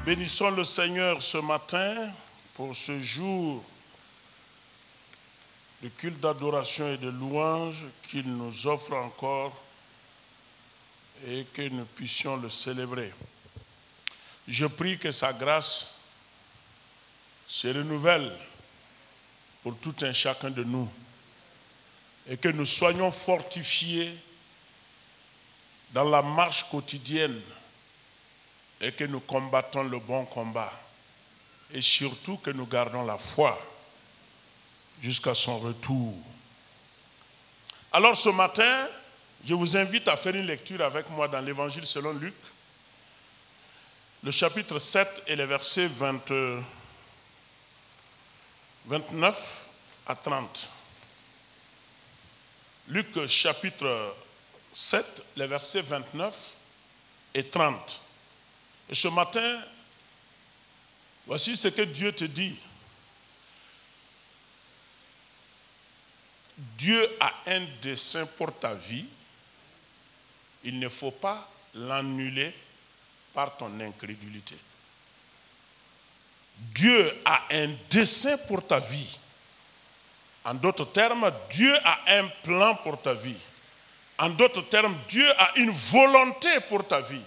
Bénissons le Seigneur ce matin pour ce jour de culte d'adoration et de louange qu'il nous offre encore et que nous puissions le célébrer. Je prie que sa grâce se renouvelle pour tout un chacun de nous et que nous soyons fortifiés dans la marche quotidienne et que nous combattons le bon combat et surtout que nous gardons la foi jusqu'à son retour. Alors ce matin, je vous invite à faire une lecture avec moi dans l'Évangile selon Luc, le chapitre 7 et les versets 29 à 30. Luc chapitre 7, les versets 29 et 30. Et ce matin, voici ce que Dieu te dit. Dieu a un dessein pour ta vie. Il ne faut pas l'annuler par ton incrédulité. Dieu a un dessein pour ta vie. En d'autres termes, Dieu a un plan pour ta vie. En d'autres termes, Dieu a une volonté pour ta vie.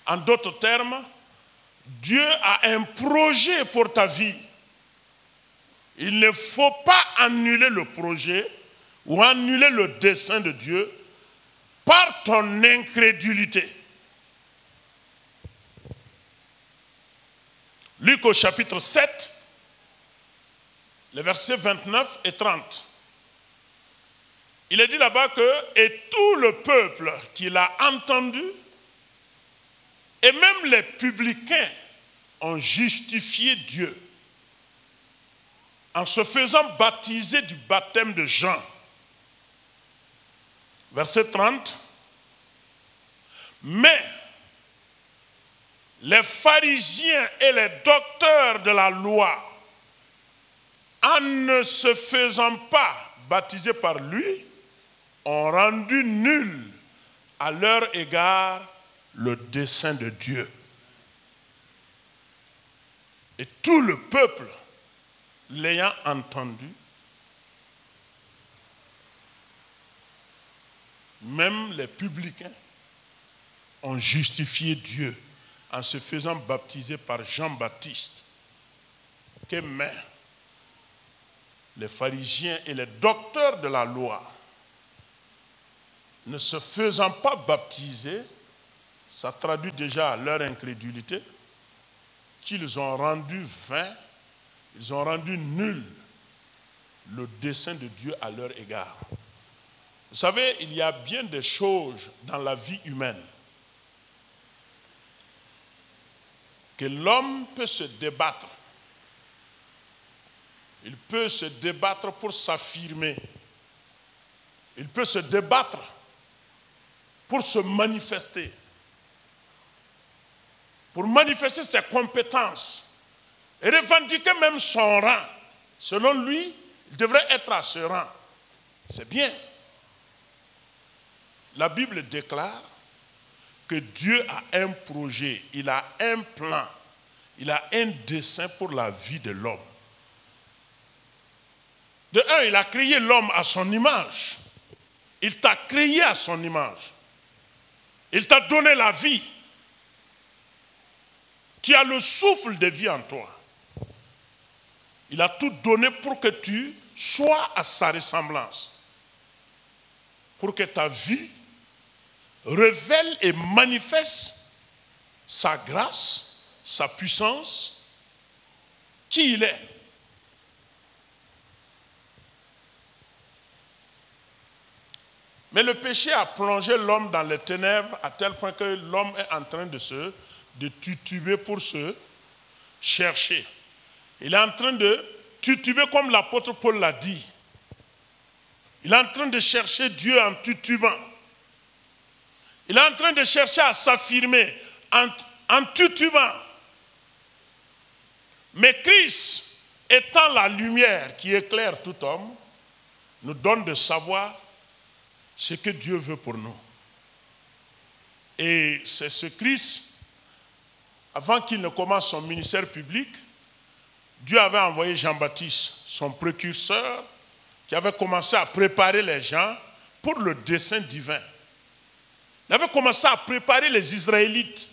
En d'autres termes, Dieu a un projet pour ta vie. Il ne faut pas annuler le projet ou annuler le dessein de Dieu par ton incrédulité. Luc au chapitre 7, les versets 29 et 30. Il est dit là-bas que « Et tout le peuple qui l'a entendu, et même les publicains ont justifié Dieu en se faisant baptiser du baptême de Jean. » Verset 30. Mais les pharisiens et les docteurs de la loi, en ne se faisant pas baptiser par lui, ont rendu nul à leur égard le dessein de Dieu. Et tout le peuple, l'ayant entendu, même les publicains, ont justifié Dieu en se faisant baptiser par Jean-Baptiste. Mais les pharisiens et les docteurs de la loi, ne se faisant pas baptiser, ça traduit déjà leur incrédulité, qu'ils ont rendu vain, ils ont rendu nul le dessein de Dieu à leur égard. Vous savez, il y a bien des choses dans la vie humaine que l'homme peut se débattre. Il peut se débattre pour s'affirmer. Il peut se débattre pour se manifester. Pour manifester ses compétences et revendiquer même son rang. Selon lui, il devrait être à ce rang. C'est bien. La Bible déclare que Dieu a un projet, il a un plan, il a un dessein pour la vie de l'homme. De un, il a créé l'homme à son image. Il t'a créé à son image. Il t'a donné la vie. Tu as le souffle de vie en toi. Il a tout donné pour que tu sois à sa ressemblance. Pour que ta vie révèle et manifeste sa grâce, sa puissance, qui il est. Mais le péché a plongé l'homme dans les ténèbres à tel point que l'homme est en train de tituber pour se chercher. Il est en train de tituber comme l'apôtre Paul l'a dit. Il est en train de chercher Dieu en titubant. Il est en train de chercher à s'affirmer en titubant. Mais Christ, étant la lumière qui éclaire tout homme, nous donne de savoir ce que Dieu veut pour nous. Et c'est ce Christ avant qu'il ne commence son ministère public, Dieu avait envoyé Jean-Baptiste, son précurseur, qui avait commencé à préparer les gens pour le dessein divin. Il avait commencé à préparer les Israélites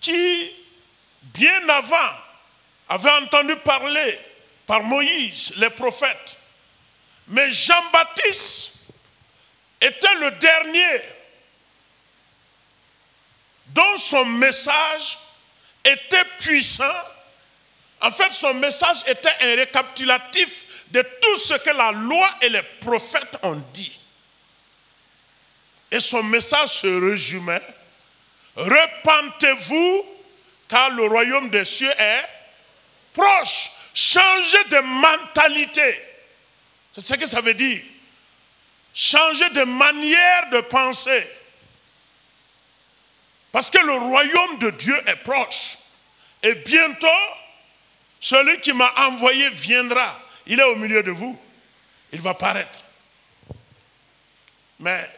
qui, bien avant, avaient entendu parler par Moïse, les prophètes. Mais Jean-Baptiste était le dernier dont son message était puissant. En fait, son message était un récapitulatif de tout ce que la loi et les prophètes ont dit. Et son message se résumait: repentez-vous, car le royaume des cieux est proche. Changez de mentalité. C'est ce que ça veut dire. Changer de manière de penser. Parce que le royaume de Dieu est proche. Et bientôt, celui qui m'a envoyé viendra. Il est au milieu de vous. Il va paraître. Mais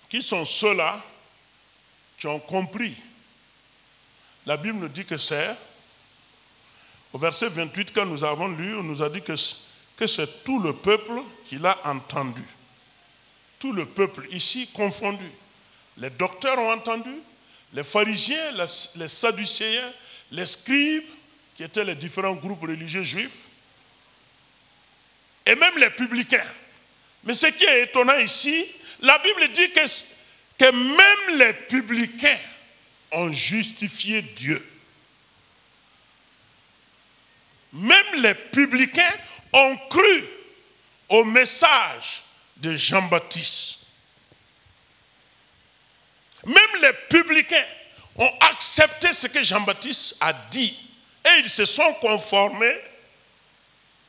qui sont ceux-là qui ont compris? La Bible nous dit que c'est, au verset 28 que nous avons lu, on nous a dit que c'est tout le peuple qui l'a entendu. Tout le peuple, ici confondu. Les docteurs ont entendu, les pharisiens, les sadducéens, les scribes, qui étaient les différents groupes religieux juifs, et même les publicains. Mais ce qui est étonnant ici, la Bible dit que même les publicains ont justifié Dieu. Même les publicains ont cru au message de Jean-Baptiste. Même les publicains ont accepté ce que Jean-Baptiste a dit. Et ils se sont conformés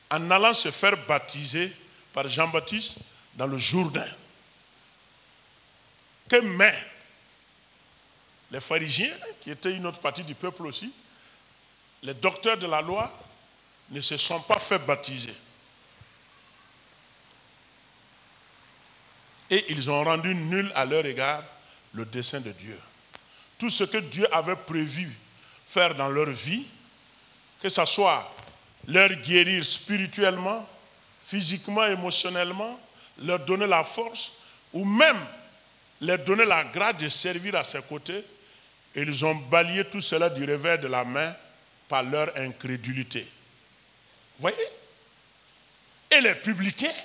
en allant se faire baptiser par Jean-Baptiste dans le Jourdain. Mais les pharisiens, qui étaient une autre partie du peuple aussi, les docteurs de la loi, ne se sont pas fait baptiser. Et ils ont rendu nul à leur égard le dessein de Dieu. Tout ce que Dieu avait prévu faire dans leur vie, que ce soit leur guérir spirituellement, physiquement, émotionnellement, leur donner la force, ou même leur donner la grâce de servir à ses côtés, ils ont balayé tout cela du revers de la main par leur incrédulité. Vous voyez? Et les publicains,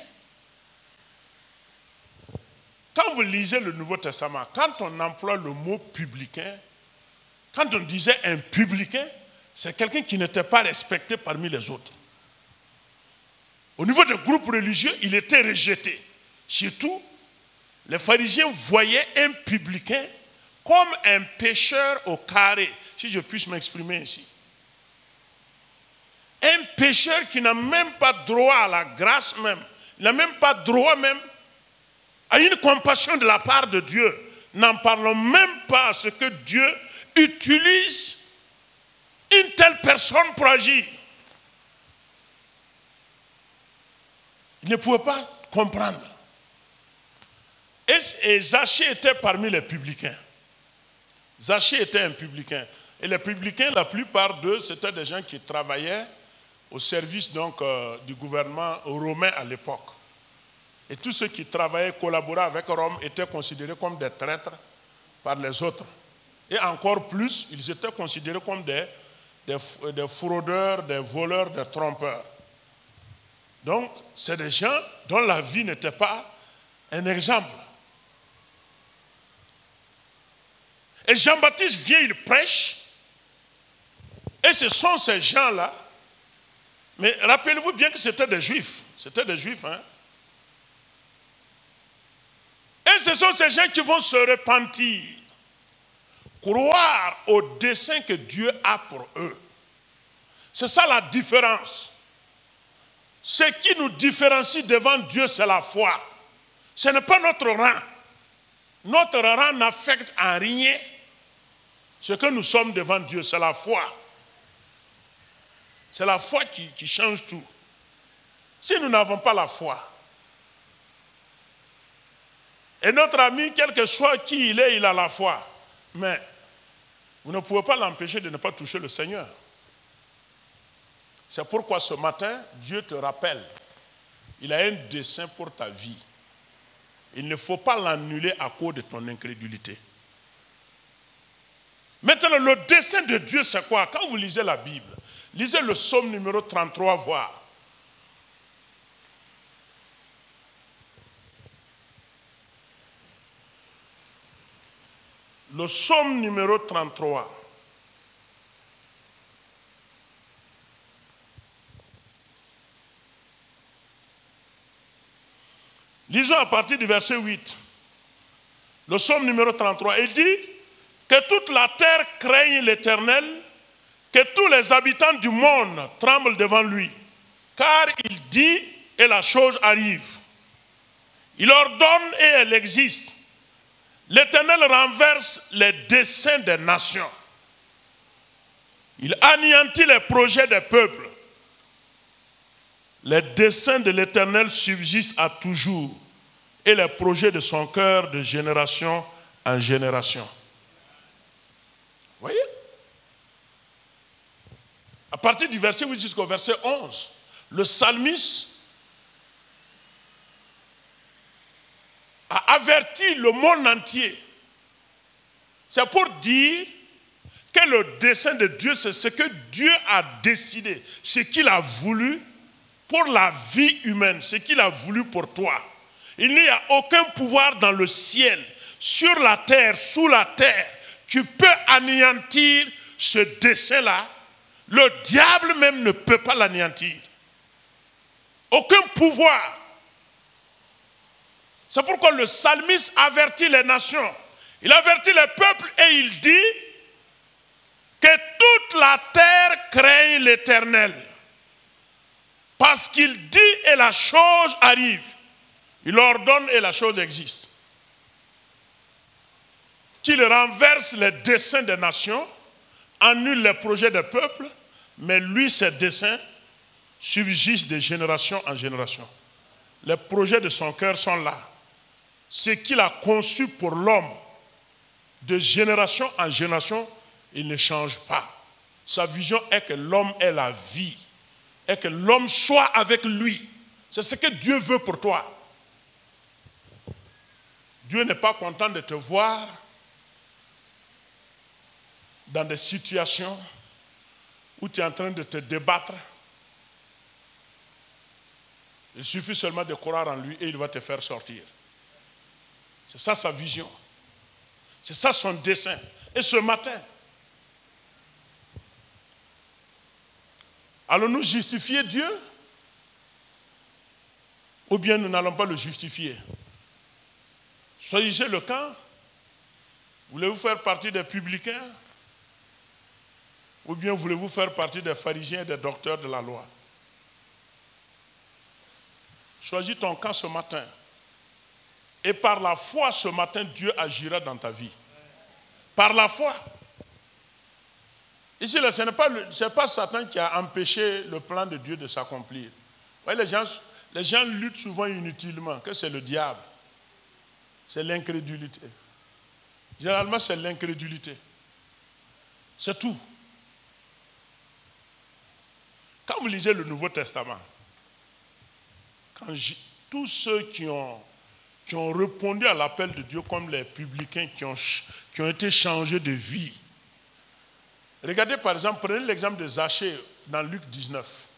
quand vous lisez le Nouveau Testament, quand on emploie le mot publicain, quand on disait un publicain, c'est quelqu'un qui n'était pas respecté parmi les autres. Au niveau des groupes religieux, il était rejeté. Surtout, les pharisiens voyaient un publicain comme un pécheur au carré, si je puisse m'exprimer ainsi. Un pécheur qui n'a même pas droit à la grâce même, n'a même pas droit même à une compassion de la part de Dieu. N'en parlons même pas à ce que Dieu utilise une telle personne pour agir. Il ne pouvait pas comprendre. Et Zachée était parmi les publicains. Zachée était un publicain. Et les publicains, la plupart d'eux, c'était des gens qui travaillaient au service donc, du gouvernement romain à l'époque. Et tous ceux qui travaillaient, collaboraient avec Rome étaient considérés comme des traîtres par les autres. Et encore plus, ils étaient considérés comme des fraudeurs, des voleurs, des trompeurs. Donc, c'est des gens dont la vie n'était pas un exemple. Et Jean-Baptiste vient, il prêche. Et ce sont ces gens-là. Mais rappelez-vous bien que c'était des Juifs. C'était des Juifs, hein. Et ce sont ces gens qui vont se repentir. Croire au dessein que Dieu a pour eux. C'est ça la différence. Ce qui nous différencie devant Dieu, c'est la foi. Ce n'est pas notre rang. Notre rang n'affecte en rien ce que nous sommes devant Dieu, c'est la foi. C'est la foi qui change tout. Si nous n'avons pas la foi, et notre ami, quel que soit qui il est, il a la foi. Mais vous ne pouvez pas l'empêcher de ne pas toucher le Seigneur. C'est pourquoi ce matin, Dieu te rappelle, il a un dessein pour ta vie. Il ne faut pas l'annuler à cause de ton incrédulité. Maintenant, le dessein de Dieu, c'est quoi? Quand vous lisez la Bible, lisez le psaume numéro 33, voir. Le psaume numéro 33. Lisons à partir du verset 8. Le psaume numéro 33. Il dit que toute la terre craigne l'Éternel, que tous les habitants du monde tremblent devant lui. Car il dit et la chose arrive. Il ordonne et elle existe. L'Éternel renverse les desseins des nations. Il anéantit les projets des peuples. Les desseins de l'Éternel subsistent à toujours et les projets de son cœur de génération en génération. Vous voyez? À partir du verset 8 jusqu'au verset 11, le psalmiste a averti le monde entier. C'est pour dire que le dessein de Dieu, c'est ce que Dieu a décidé, ce qu'il a voulu pour la vie humaine, ce qu'il a voulu pour toi. Il n'y a aucun pouvoir dans le ciel, sur la terre, sous la terre, qui peut anéantir ce dessein-là. Le diable même ne peut pas l'anéantir. Aucun pouvoir. C'est pourquoi le psalmiste avertit les nations. Il avertit les peuples et il dit que toute la terre craigne l'Éternel. Parce qu'il dit et la chose arrive. Il ordonne et la chose existe. Qu'il renverse les desseins des nations, annule les projets des peuples, mais lui, ses desseins subsistent de génération en génération. Les projets de son cœur sont là. Ce qu'il a conçu pour l'homme, de génération en génération, il ne change pas. Sa vision est que l'homme ait la vie, et que l'homme soit avec lui. C'est ce que Dieu veut pour toi. Dieu n'est pas content de te voir dans des situations où tu es en train de te débattre. Il suffit seulement de croire en lui et il va te faire sortir. C'est ça sa vision. C'est ça son dessein. Et ce matin, allons-nous justifier Dieu? Ou bien nous n'allons pas le justifier? Choisissez le camp. Voulez-vous faire partie des publicains? Ou bien voulez-vous faire partie des pharisiens et des docteurs de la loi? Choisis ton camp ce matin. Et par la foi, ce matin, Dieu agira dans ta vie. Par la foi. Ici, ce n'est pas Satan qui a empêché le plan de Dieu de s'accomplir. Les gens luttent souvent inutilement, que c'est le diable. C'est l'incrédulité. Généralement, c'est l'incrédulité. C'est tout. Quand vous lisez le Nouveau Testament, tous ceux qui ont répondu à l'appel de Dieu comme les publicains qui ont été changés de vie. Regardez par exemple, prenez l'exemple de Zachée dans Luc 19.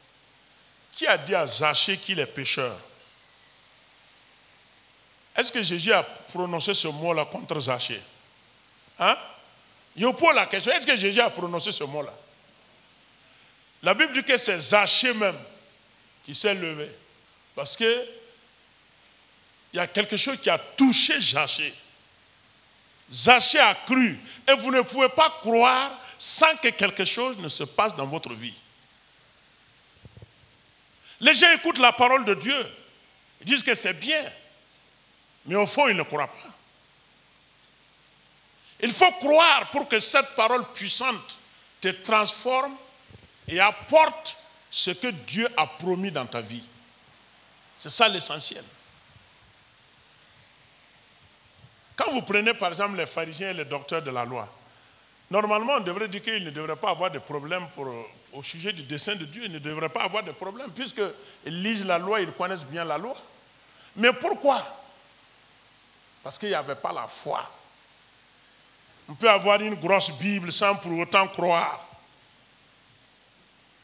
Qui a dit à Zachée qu'il est pécheur? Est-ce que Jésus a prononcé ce mot-là contre Zachée? Hein? Je vous pose la question, est-ce que Jésus a prononcé ce mot-là? La Bible dit que c'est Zachée même qui s'est levé. Parce que il y a quelque chose qui a touché Zachée. Zachée a cru. Et vous ne pouvez pas croire sans que quelque chose ne se passe dans votre vie. Les gens écoutent la parole de Dieu. Ils disent que c'est bien. Mais au fond, ils ne croient pas. Il faut croire pour que cette parole puissante te transforme et apporte ce que Dieu a promis dans ta vie. C'est ça l'essentiel. Quand vous prenez par exemple les pharisiens et les docteurs de la loi, Normalement, on devrait dire qu'il ne devrait pas avoir de problème au sujet du dessein de Dieu. Il ne devrait pas avoir de problème, puisqu'ils lisent la loi, ils connaissent bien la loi. Mais pourquoi? Parce qu'il n'y avait pas la foi. On peut avoir une grosse Bible sans pour autant croire.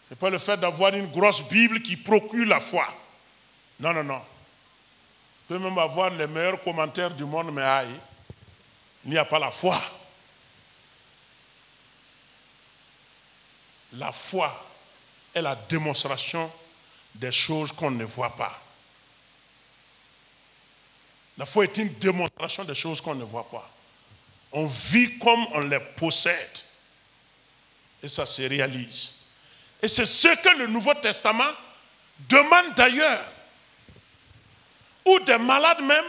Ce n'est pas le fait d'avoir une grosse Bible qui procure la foi. Non, non, non. On peut même avoir les meilleurs commentaires du monde, mais aïe, il n'y a pas la foi. La foi est la démonstration des choses qu'on ne voit pas. La foi est une démonstration des choses qu'on ne voit pas. On vit comme on les possède. Et ça se réalise. Et c'est ce que le Nouveau Testament demande d'ailleurs. Où des malades même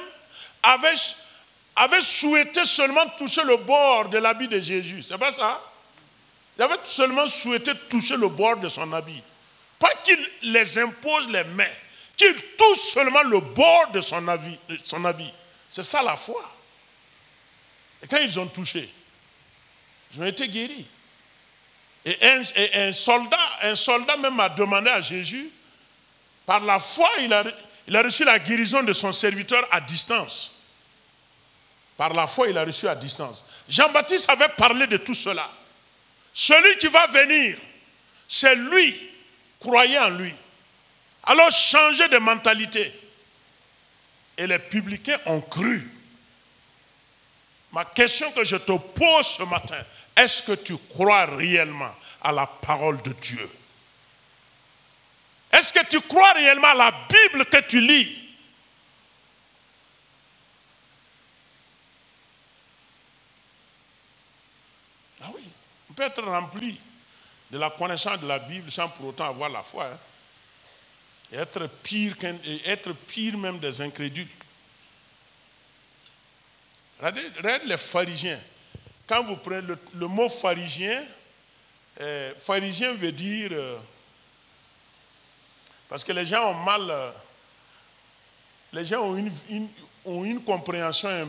avaient souhaité seulement toucher le bord de l'habit de Jésus. C'est pas ça? Ils avaient seulement souhaité toucher le bord de son habit. Pas qu'il les impose les mains. Qu'il touche seulement le bord de son habit. C'est ça la foi. Et quand ils ont touché, ils ont été guéris. Et un soldat même a demandé à Jésus, par la foi, il a reçu la guérison de son serviteur à distance. Par la foi, il a reçu à distance. Jean-Baptiste avait parlé de tout cela. Celui qui va venir, c'est lui, croyez en lui. Alors changez de mentalité. Et les publicains ont cru. Ma question que je te pose ce matin, est-ce que tu crois réellement à la parole de Dieu? Est-ce que tu crois réellement à la Bible que tu lis? Ah oui, on peut être rempli de la connaissance de la Bible sans pour autant avoir la foi. Hein? Et être pire même des incrédules. Regardez les pharisiens. Quand vous prenez le mot pharisien, pharisien veut dire... parce que les gens ont mal... les gens ont une compréhension un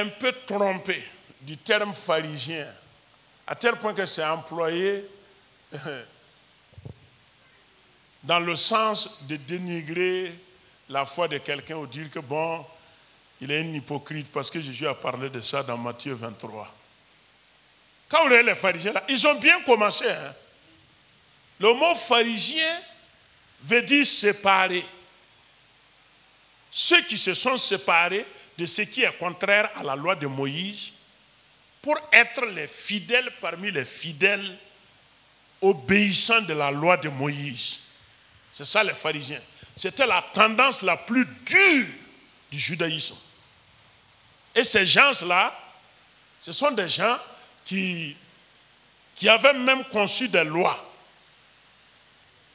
peu trompée du terme pharisien, à tel point que c'est employé dans le sens de dénigrer la foi de quelqu'un ou dire que bon, il est un hypocrite, parce que Jésus a parlé de ça dans Matthieu 23. Quand vous regardez les pharisiens là, ils ont bien commencé. Hein? Le mot pharisien veut dire séparer. Ceux qui se sont séparés de ce qui est contraire à la loi de Moïse pour être les fidèles parmi les fidèles obéissants de la loi de Moïse. C'est ça les pharisiens. C'était la tendance la plus dure du judaïsme. Et ces gens-là, ce sont des gens qui avaient même conçu des lois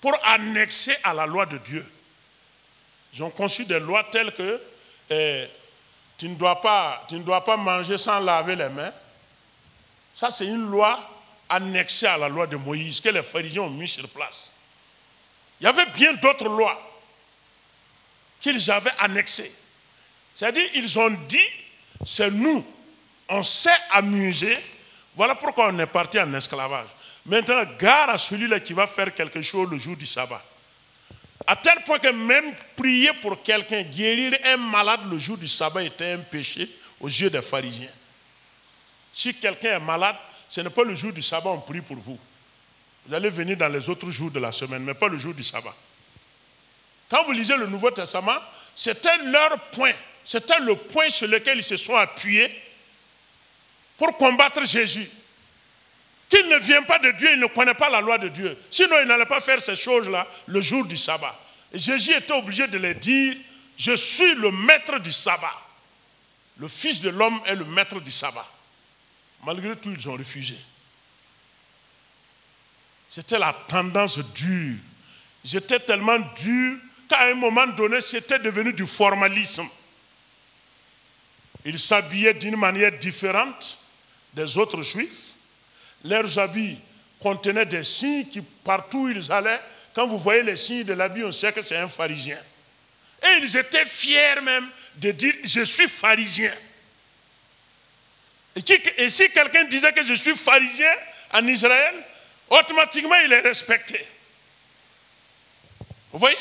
pour annexer à la loi de Dieu. Ils ont conçu des lois telles que tu ne dois pas manger sans laver les mains. Ça, c'est une loi annexée à la loi de Moïse que les pharisiens ont mis sur place. Il y avait bien d'autres lois qu'ils avaient annexées. C'est-à-dire, ils ont dit, c'est nous, on s'est amusé, voilà pourquoi on est parti en esclavage. Maintenant, gare à celui-là qui va faire quelque chose le jour du sabbat. À tel point que même prier pour quelqu'un, guérir un malade le jour du sabbat était un péché aux yeux des pharisiens. Si quelqu'un est malade, ce n'est pas le jour du sabbat, on prie pour vous. Vous allez venir dans les autres jours de la semaine, mais pas le jour du sabbat. Quand vous lisez le Nouveau Testament, c'était leur point. C'était le point sur lequel ils se sont appuyés pour combattre Jésus. Qu'il ne vient pas de Dieu, il ne connaît pas la loi de Dieu. Sinon, il n'allait pas faire ces choses-là le jour du sabbat. Et Jésus était obligé de leur dire, je suis le maître du sabbat. Le Fils de l'homme est le maître du sabbat. Malgré tout, ils ont refusé. C'était la tendance dure. Ils étaient tellement durs qu'à un moment donné, c'était devenu du formalisme. Ils s'habillaient d'une manière différente des autres juifs. Leurs habits contenaient des signes qui, partout où ils allaient, quand vous voyez les signes de l'habit, on sait que c'est un pharisien. Et ils étaient fiers même de dire, je suis pharisien. Et si quelqu'un disait que je suis pharisien en Israël, automatiquement il est respecté. Vous voyez?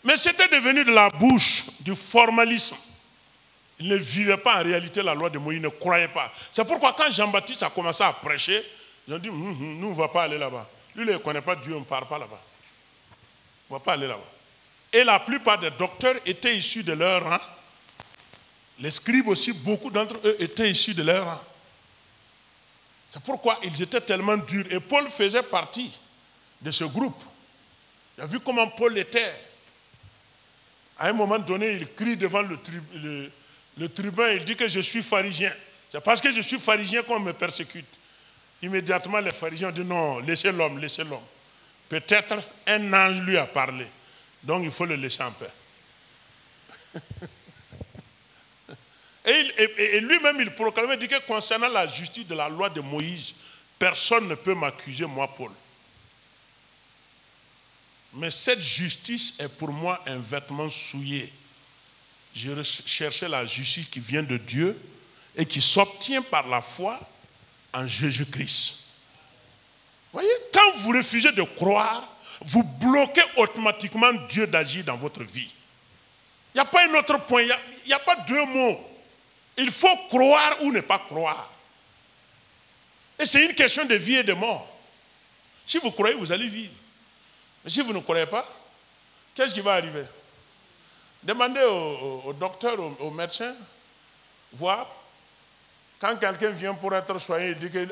Mais c'était devenu de la bouche, du formalisme. Il ne vivait pas en réalité la loi de Moïse, il ne croyait pas. C'est pourquoi quand Jean-Baptiste a commencé à prêcher, ils ont dit, nous on ne va pas aller là-bas. Lui, il ne connaît pas Dieu, on ne part pas là-bas. On ne va pas aller là-bas. Et la plupart des docteurs étaient issus de leur rang. Les scribes aussi, beaucoup d'entre eux étaient issus de leur rang. C'est pourquoi ils étaient tellement durs. Et Paul faisait partie de ce groupe. Il a vu comment Paul était. À un moment donné, il crie devant le tribun, il dit que je suis pharisien. C'est parce que je suis pharisien qu'on me persécute. Immédiatement, les pharisiens ont dit non, laissez l'homme, laissez l'homme. Peut-être un ange lui a parlé. Donc il faut le laisser en paix. Et lui-même, il proclamait, il dit que concernant la justice de la loi de Moïse, personne ne peut m'accuser, moi, Paul. Mais cette justice est pour moi un vêtement souillé. Je cherchais la justice qui vient de Dieu et qui s'obtient par la foi en Jésus-Christ. Vous voyez, quand vous refusez de croire, vous bloquez automatiquement Dieu d'agir dans votre vie. Il n'y a pas un autre point, il n'y a pas deux mots. Il faut croire ou ne pas croire. Et c'est une question de vie et de mort. Si vous croyez, vous allez vivre. Mais si vous ne croyez pas, qu'est-ce qui va arriver? Demandez au docteur, au médecin, voir. Quand quelqu'un vient pour être soigné, il dit que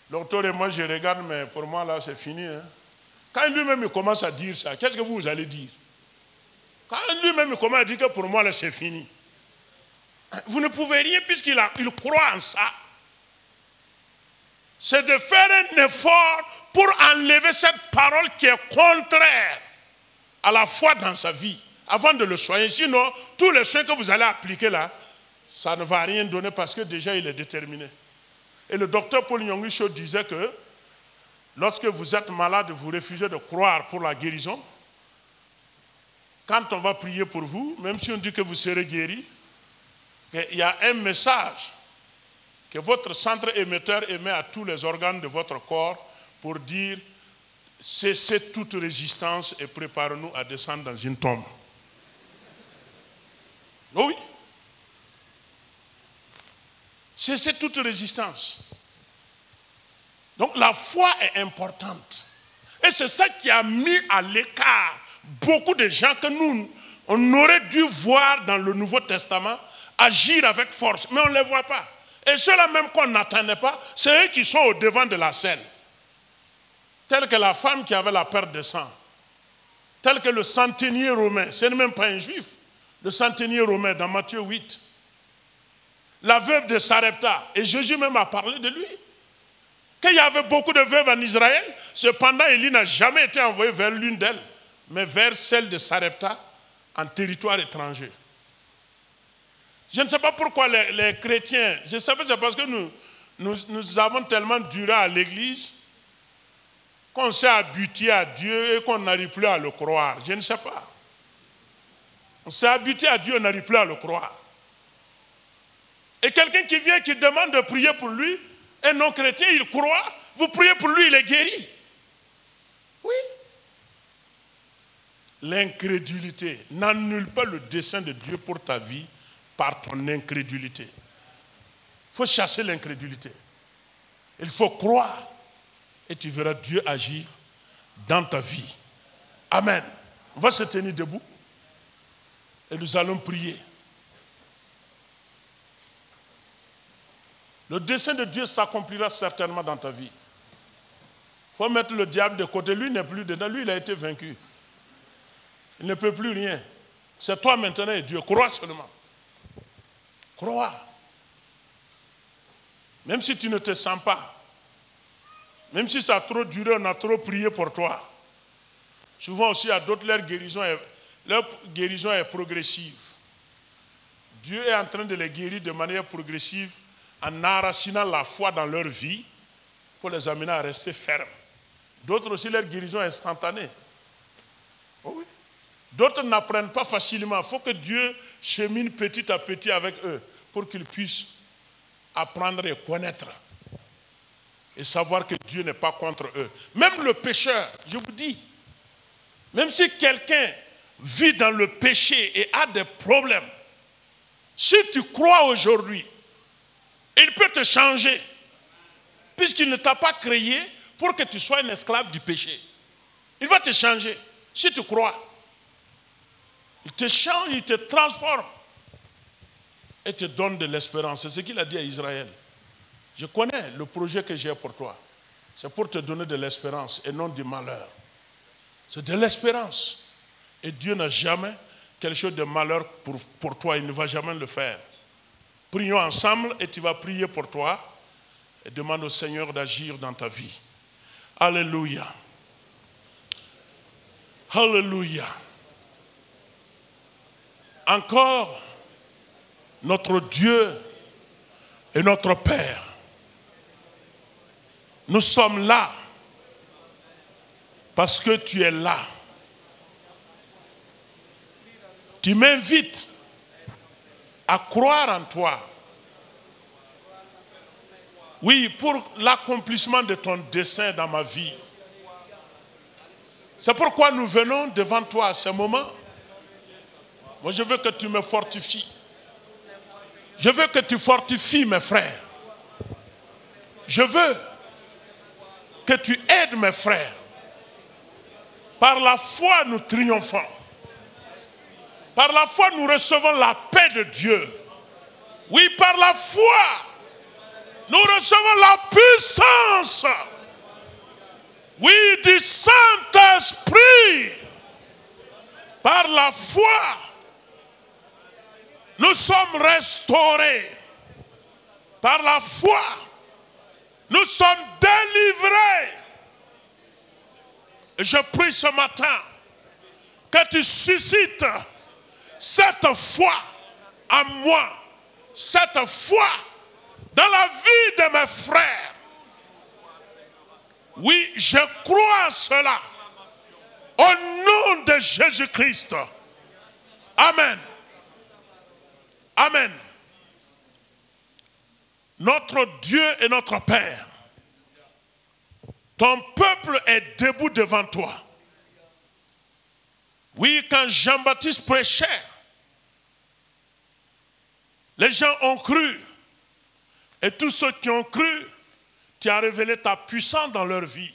docteur et moi je regarde, mais pour moi là c'est fini. Hein. Quand lui-même il commence à dire ça, qu'est-ce que vous allez dire? Quand lui-même il commence à dire que pour moi là c'est fini, vous ne pouvez rien puisqu'il croit en ça. C'est de faire un effort pour enlever cette parole qui est contraire à la foi dans sa vie, avant de le soigner. Sinon, tous les soins que vous allez appliquer là, ça ne va rien donner parce que déjà il est déterminé. Et le docteur Paul Nyong'o Cho disait que lorsque vous êtes malade, vous refusez de croire pour la guérison. Quand on va prier pour vous, même si on dit que vous serez guéri, il y a un message que votre centre émetteur émet à tous les organes de votre corps pour dire cessez toute résistance et préparez-nous à descendre dans une tombe. Oui. Cessez toute résistance. Donc la foi est importante. Et c'est ça qui a mis à l'écart beaucoup de gens que nous, on aurait dû voir dans le Nouveau Testament agir avec force. Mais on ne les voit pas. Et ceux-là même qu'on n'attendait pas, c'est eux qui sont au devant de la scène. Tel que la femme qui avait la perte de sang. Tel que le centenier romain. Ce n'est même pas un juif. Le centenier romain dans Matthieu 8. La veuve de Sarepta. Et Jésus même a parlé de lui. Qu'il y avait beaucoup de veuves en Israël, cependant Élie n'a jamais été envoyé vers l'une d'elles, mais vers celle de Sarepta, en territoire étranger. Je ne sais pas pourquoi les chrétiens, je sais pas, c'est parce que nous avons tellement duré à l'église qu'on s'est habitué à Dieu et qu'on n'arrive plus à le croire. Je ne sais pas. On s'est habitué à Dieu, on n'arrive plus à le croire. Et quelqu'un qui vient, qui demande de prier pour lui, un non-chrétien, il croit, vous priez pour lui, il est guéri. Oui. L'incrédulité n'annule pas le dessein de Dieu pour ta vie par ton incrédulité. Il faut chasser l'incrédulité. Il faut croire et tu verras Dieu agir dans ta vie. Amen. On va se tenir debout et nous allons prier. Le dessein de Dieu s'accomplira certainement dans ta vie. Il faut mettre le diable de côté. Lui n'est plus dedans. Lui, il a été vaincu. Il ne peut plus rien. C'est toi maintenant et Dieu. Crois seulement. Crois. Même si tu ne te sens pas. Même si ça a trop duré, on a trop prié pour toi. Souvent aussi, à d'autres, leur guérison est progressive. Dieu est en train de les guérir de manière progressive en enracinant la foi dans leur vie pour les amener à rester fermes. D'autres aussi, leur guérison est instantanée. Oh oui. D'autres n'apprennent pas facilement. Il faut que Dieu chemine petit à petit avec eux pour qu'ils puissent apprendre et connaître et savoir que Dieu n'est pas contre eux. Même le pécheur, je vous dis, même si quelqu'un vit dans le péché et a des problèmes, si tu crois aujourd'hui, il peut te changer, puisqu'il ne t'a pas créé pour que tu sois un esclave du péché. Il va te changer, si tu crois. Il te change, il te transforme et te donne de l'espérance. C'est ce qu'il a dit à Israël. Je connais le projet que j'ai pour toi. C'est pour te donner de l'espérance et non du malheur. C'est de l'espérance. Et Dieu n'a jamais quelque chose de malheur pour toi. Il ne va jamais le faire. Prions ensemble et tu vas prier pour toi et demande au Seigneur d'agir dans ta vie. Alléluia. Alléluia. Encore, notre Dieu et notre Père, nous sommes là parce que tu es là. Tu m'invites à croire en toi. Oui, pour l'accomplissement de ton dessein dans ma vie. C'est pourquoi nous venons devant toi à ce moment. Moi, je veux que tu me fortifies. Je veux que tu fortifies mes frères. Je veux que tu aides mes frères. Par la foi, nous triomphons. Par la foi, nous recevons la paix de Dieu. Oui, par la foi, nous recevons la puissance. Oui, du Saint-Esprit. Par la foi, nous sommes restaurés. Par la foi, nous sommes délivrés. Et je prie ce matin que tu suscites cette foi en moi, cette foi dans la vie de mes frères. Oui, je crois à cela. Au nom de Jésus-Christ. Amen. Amen. Notre Dieu et notre Père, ton peuple est debout devant toi. Oui, quand Jean-Baptiste prêchait, les gens ont cru. Et tous ceux qui ont cru, tu as révélé ta puissance dans leur vie.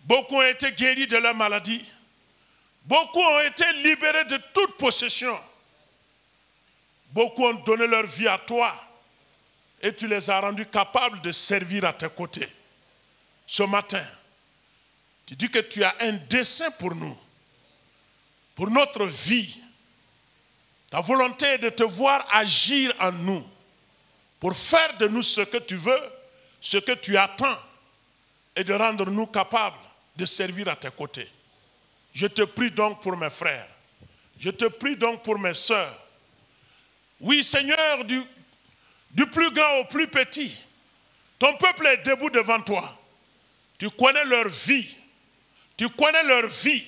Beaucoup ont été guéris de leur maladie. Beaucoup ont été libérés de toute possession. Beaucoup ont donné leur vie à toi. Et tu les as rendus capables de servir à tes côtés. Ce matin, tu dis que tu as un dessein pour nous. Pour notre vie. Ta volonté est de te voir agir en nous. Pour faire de nous ce que tu veux, ce que tu attends. Et de rendre nous capables de servir à tes côtés. Je te prie donc pour mes frères. Je te prie donc pour mes sœurs. Oui, Seigneur, du plus grand au plus petit, ton peuple est debout devant toi. Tu connais leur vie. Tu connais leur vie.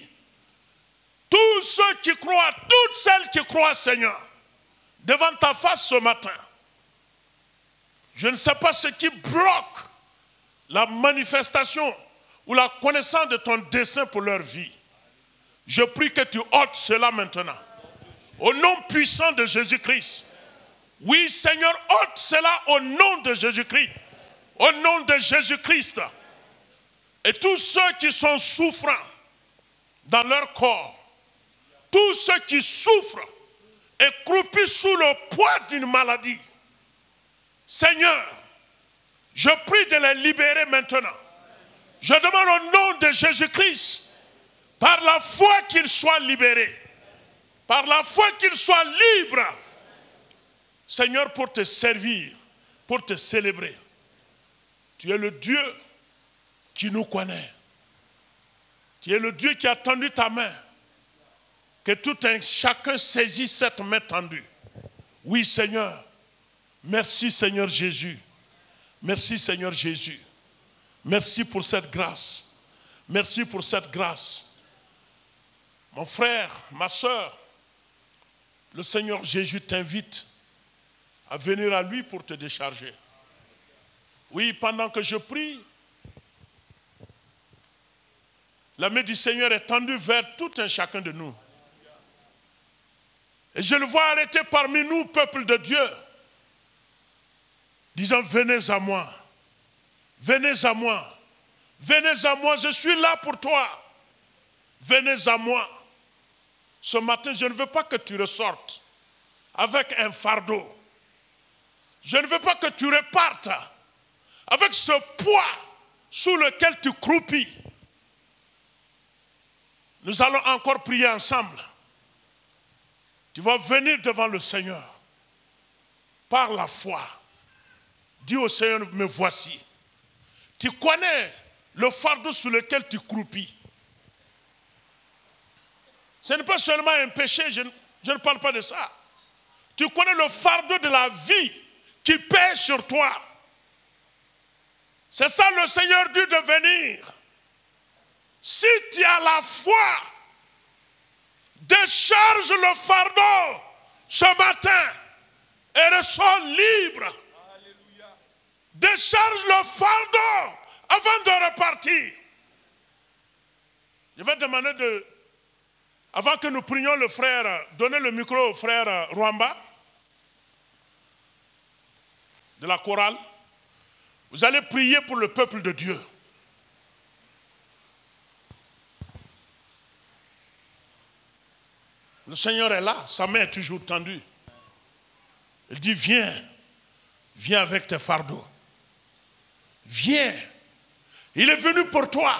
Tous ceux qui croient, toutes celles qui croient, Seigneur, devant ta face ce matin. Je ne sais pas ce qui bloque la manifestation ou la connaissance de ton dessein pour leur vie. Je prie que tu ôtes cela maintenant. Au nom puissant de Jésus-Christ. Oui, Seigneur, ôte cela au nom de Jésus-Christ. Au nom de Jésus-Christ. Et tous ceux qui sont souffrants dans leur corps, tous ceux qui souffrent et croupis sous le poids d'une maladie, Seigneur, je prie de les libérer maintenant. Je demande au nom de Jésus-Christ, par la foi qu'ils soient libérés, par la foi qu'ils soient libres, Seigneur, pour te servir, pour te célébrer. Tu es le Dieu qui nous connaît. Tu es le Dieu qui a tendu ta main. Que tout un chacun saisisse cette main tendue. Oui, Seigneur. Merci, Seigneur Jésus. Merci, Seigneur Jésus. Merci pour cette grâce. Merci pour cette grâce. Mon frère, ma soeur, le Seigneur Jésus t'invite à venir à lui pour te décharger. Oui, pendant que je prie, la main du Seigneur est tendue vers tout un chacun de nous. Et je le vois arrêter parmi nous, peuple de Dieu, disant, venez à moi, venez à moi, venez à moi, je suis là pour toi, venez à moi. Ce matin, je ne veux pas que tu ressortes avec un fardeau. Je ne veux pas que tu repartes avec ce poids sous lequel tu croupis. Nous allons encore prier ensemble. Tu vas venir devant le Seigneur par la foi. Dis au Seigneur, me voici. Tu connais le fardeau sous lequel tu croupis. Ce n'est pas seulement un péché, je ne parle pas de ça. Tu connais le fardeau de la vie qui pèse sur toi. C'est ça le Seigneur dit de venir. Si tu as la foi, décharge le fardeau ce matin et ressors libre. Alléluia. Décharge le fardeau avant de repartir. Je vais demander avant que nous prions le frère, donner le micro au frère Rwamba de la chorale. Vous allez prier pour le peuple de Dieu. Le Seigneur est là, sa main est toujours tendue. Il dit, viens, viens avec tes fardeaux. Viens. Il est venu pour toi.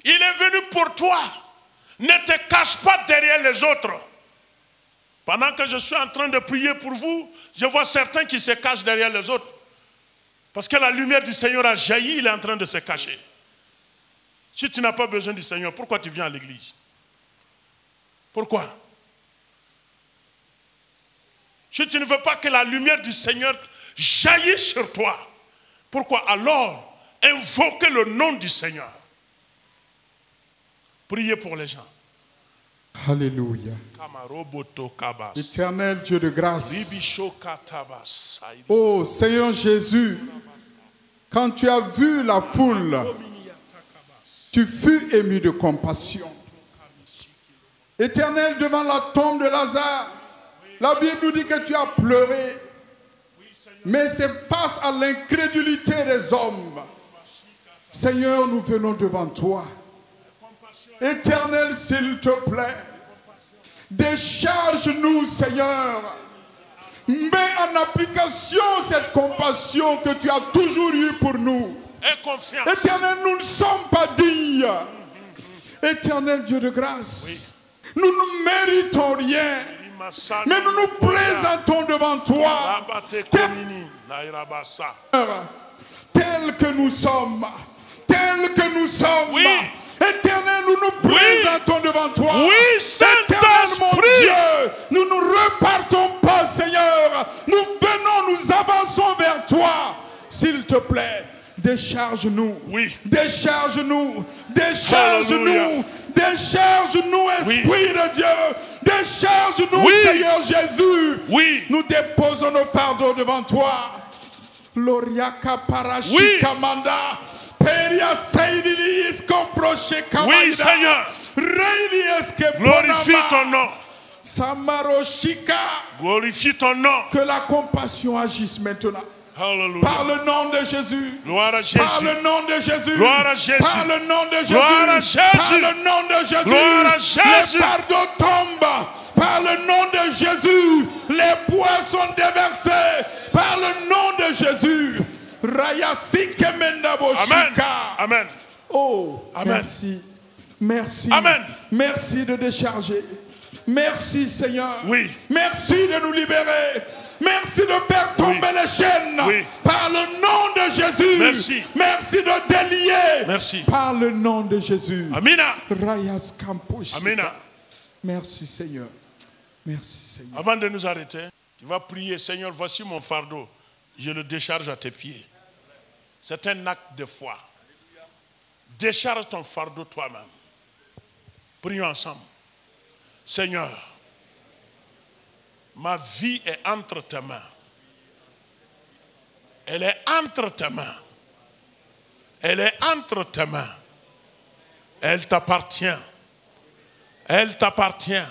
Il est venu pour toi. Ne te cache pas derrière les autres. Pendant que je suis en train de prier pour vous, je vois certains qui se cachent derrière les autres. Parce que la lumière du Seigneur a jailli, il est en train de se cacher. Si tu n'as pas besoin du Seigneur, pourquoi tu viens à l'église? Pourquoi? Si tu ne veux pas que la lumière du Seigneur jaillisse sur toi, pourquoi alors invoquer le nom du Seigneur? Priez pour les gens. Alléluia. Éternel Dieu de grâce. Oh Seigneur Jésus, quand tu as vu la foule, tu fus ému de compassion. Éternel, devant la tombe de Lazare, la Bible nous dit que tu as pleuré. Mais c'est face à l'incrédulité des hommes. Seigneur, nous venons devant toi. Éternel, s'il te plaît, décharge-nous, Seigneur. Mets en application cette compassion que tu as toujours eue pour nous. Éternel, nous ne sommes pas dignes. Éternel Dieu de grâce, nous ne méritons rien, mais nous nous présentons devant toi tel que nous sommes. Tel que nous sommes. Oui. Éternel, nous nous présentons devant toi. Oui, Éternel, mon Dieu, nous ne repartons pas, Seigneur. Nous venons, nous avançons vers toi. S'il te plaît, décharge-nous. Oui. Décharge-nous. Décharge-nous. Décharge-nous, Esprit de Dieu. Décharge-nous, Seigneur Jésus. Oui. Nous déposons nos fardeaux devant toi. Loriaka parashika manda. Oui, Seigneur. Glorifie ton nom. Glorifie ton nom. Que la compassion agisse maintenant. Hallelujah. Par le nom de Jésus. Gloire à Jésus. Par le nom de Jésus. Gloire à Jésus. Par le nom de Jésus. Gloire à Jésus. Par le nom de Jésus. Gloire à Jésus. Les fardeaux tombent. Par le nom de Jésus. Les poids sont déversés. Par le nom de Jésus. Amen. Amen. Oh, amen. Merci. Merci. Amen. Merci de décharger. Merci, Seigneur. Oui. Merci de nous libérer. Merci de faire tomber les chaînes. Oui. Par le nom de Jésus. Merci. Merci de délier. Merci. Par le nom de Jésus. Amina. Rayas Kamposhi. Amina. Merci, Seigneur. Merci, Seigneur. Avant de nous arrêter, tu vas prier, Seigneur, voici mon fardeau. Je le décharge à tes pieds. C'est un acte de foi. Décharge ton fardeau toi-même. Prions ensemble. Seigneur, Ma vie est entre tes mains. Elle est entre tes mains. Elle est entre tes mains. Elle t'appartient. Elle t'appartient.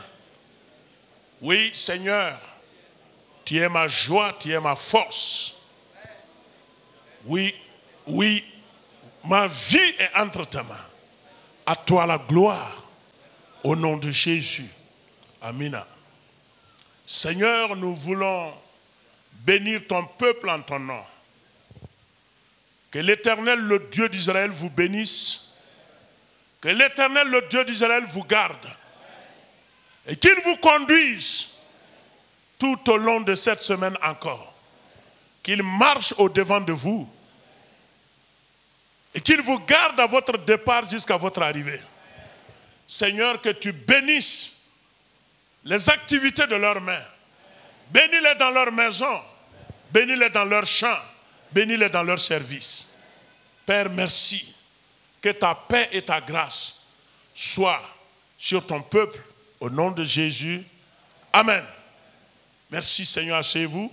Oui, Seigneur, tu es ma joie, tu es ma force. Oui, oui, ma vie est entre tes mains. À toi la gloire, au nom de Jésus. Amen. Seigneur, nous voulons bénir ton peuple en ton nom. Que l'Éternel, le Dieu d'Israël, vous bénisse. Que l'Éternel, le Dieu d'Israël, vous garde. Et qu'il vous conduise tout au long de cette semaine encore. Qu'il marche au-devant de vous. Et qu'il vous garde à votre départ jusqu'à votre arrivée. Seigneur, que tu bénisses les activités de leurs mains. Bénis-les dans leur maison. Bénis-les dans leur champ. Bénis-les dans leur service. Père, merci. Que ta paix et ta grâce soient sur ton peuple. Au nom de Jésus. Amen. Merci Seigneur, asseyez-vous.